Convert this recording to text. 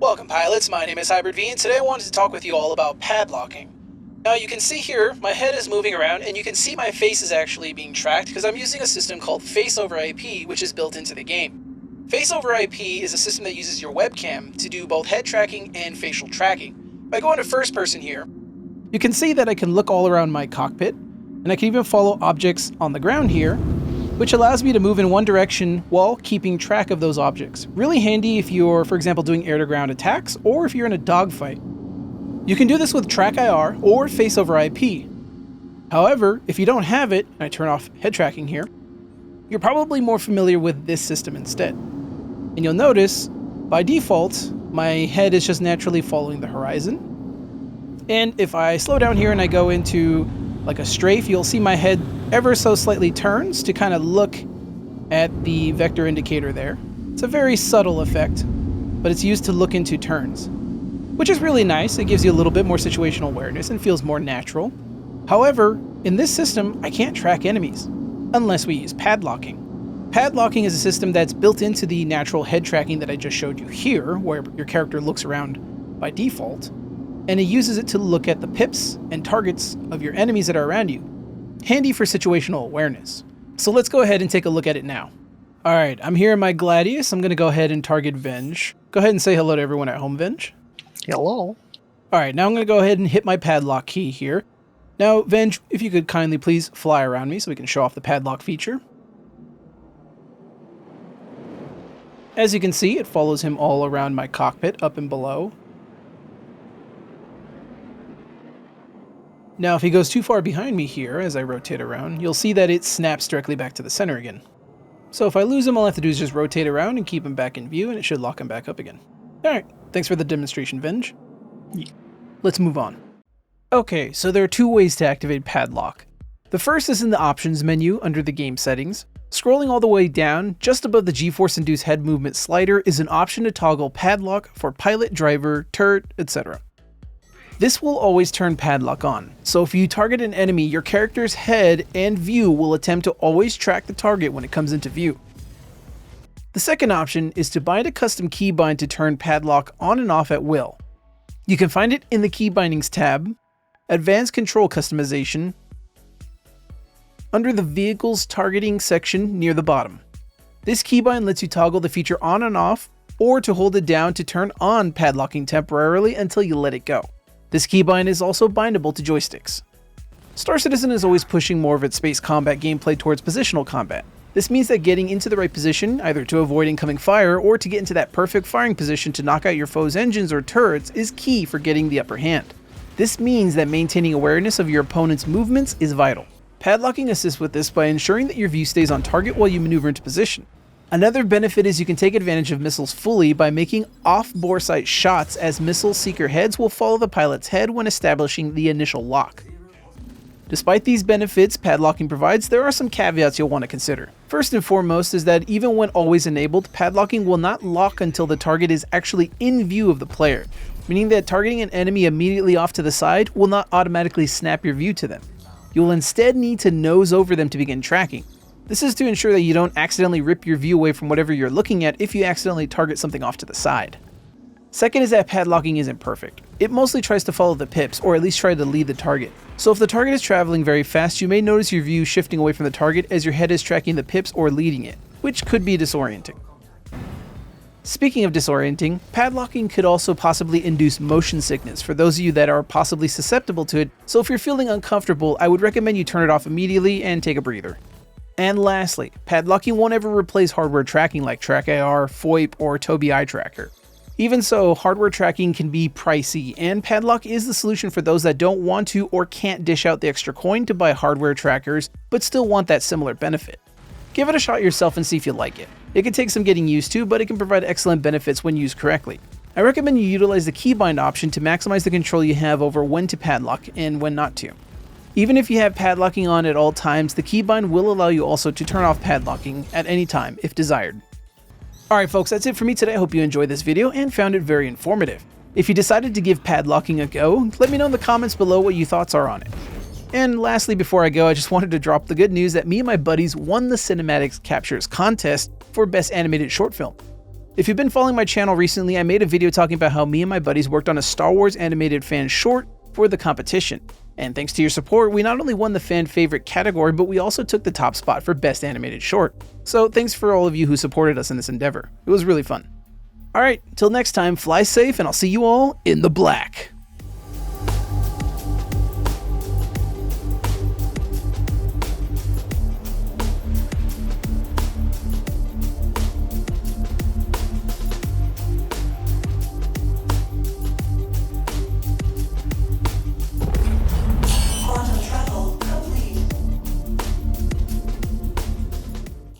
Welcome pilots, my name is Hybrid V and today I wanted to talk with you all about padlocking. Now you can see here, my head is moving around and you can see my face is actually being tracked because I'm using a system called Face over IP which is built into the game. Face over IP is a system that uses your webcam to do both head tracking and facial tracking. If I go into first person here, you can see that I can look all around my cockpit and I can even follow objects on the ground here, which allows me to move in one direction while keeping track of those objects. Really handy if you're, for example, doing air-to-ground attacks, or if you're in a dogfight. You can do this with TrackIR or Face over IP. However, if you don't have it, and I turn off head tracking here, you're probably more familiar with this system instead. And you'll notice, by default, my head is just naturally following the horizon. And if I slow down here and I go into like a strafe, you'll see my head ever so slightly turns to kind of look at the vector indicator there. It's a very subtle effect, but it's used to look into turns, which is really nice. It gives you a little bit more situational awareness and feels more natural. However, in this system, I can't track enemies unless we use padlocking. Padlocking is a system that's built into the natural head tracking that I just showed you here, where your character looks around by default, and it uses it to look at the pips and targets of your enemies that are around you. Handy for situational awareness. So let's go ahead and take a look at it now. Alright, I'm here in my Gladius. I'm going to go ahead and target Venge. Go ahead and say hello to everyone at home, Venge. Hello. Alright, now I'm going to go ahead and hit my padlock key here. Now, Venge, if you could kindly please fly around me so we can show off the padlock feature. As you can see, it follows him all around my cockpit, up and below. Now, if he goes too far behind me here, as I rotate around, you'll see that it snaps directly back to the center again. So if I lose him, all I have to do is just rotate around and keep him back in view, and it should lock him back up again. Alright, thanks for the demonstration, Venge. Let's move on. Okay, so there are two ways to activate padlock. The first is in the options menu under the game settings. Scrolling all the way down, just above the G-force induced head movement slider is an option to toggle padlock for pilot, driver, turret, etc. This will always turn padlock on, so if you target an enemy, your character's head and view will attempt to always track the target when it comes into view. The second option is to bind a custom keybind to turn padlock on and off at will. You can find it in the Key Bindings tab, Advanced Control Customization, under the Vehicles Targeting section near the bottom. This keybind lets you toggle the feature on and off, or to hold it down to turn on padlocking temporarily until you let it go. This keybind is also bindable to joysticks. Star Citizen is always pushing more of its space combat gameplay towards positional combat. This means that getting into the right position, either to avoid incoming fire or to get into that perfect firing position to knock out your foe's engines or turrets, is key for getting the upper hand. This means that maintaining awareness of your opponent's movements is vital. Padlocking assists with this by ensuring that your view stays on target while you maneuver into position. Another benefit is you can take advantage of missiles fully by making off-bore sight shots, as missile seeker heads will follow the pilot's head when establishing the initial lock. Despite these benefits padlocking provides, there are some caveats you'll want to consider. First and foremost is that even when always enabled, padlocking will not lock until the target is actually in view of the player, meaning that targeting an enemy immediately off to the side will not automatically snap your view to them. You will instead need to nose over them to begin tracking. This is to ensure that you don't accidentally rip your view away from whatever you're looking at if you accidentally target something off to the side. Second is that padlocking isn't perfect. It mostly tries to follow the pips, or at least try to lead the target. So if the target is traveling very fast, you may notice your view shifting away from the target as your head is tracking the pips or leading it, which could be disorienting. Speaking of disorienting, padlocking could also possibly induce motion sickness for those of you that are possibly susceptible to it, so if you're feeling uncomfortable, I would recommend you turn it off immediately and take a breather. And lastly, padlocking won't ever replace hardware tracking like TrackIR, FOIP, or Tobii eye tracker. Even so, hardware tracking can be pricey, and padlock is the solution for those that don't want to or can't dish out the extra coin to buy hardware trackers, but still want that similar benefit. Give it a shot yourself and see if you like it. It can take some getting used to, but it can provide excellent benefits when used correctly. I recommend you utilize the keybind option to maximize the control you have over when to padlock and when not to. Even if you have padlocking on at all times, the keybind will allow you also to turn off padlocking at any time if desired. Alright folks, that's it for me today. I hope you enjoyed this video and found it very informative. If you decided to give padlocking a go, let me know in the comments below what your thoughts are on it. And lastly, before I go, I just wanted to drop the good news that me and my buddies won the Cinematics Captures contest for Best Animated Short Film. If you've been following my channel recently, I made a video talking about how me and my buddies worked on a Star Wars animated fan short for the competition. And thanks to your support, we not only won the fan favorite category, but we also took the top spot for best animated short. So thanks for all of you who supported us in this endeavor. It was really fun. Alright, till next time, fly safe and I'll see you all in the black.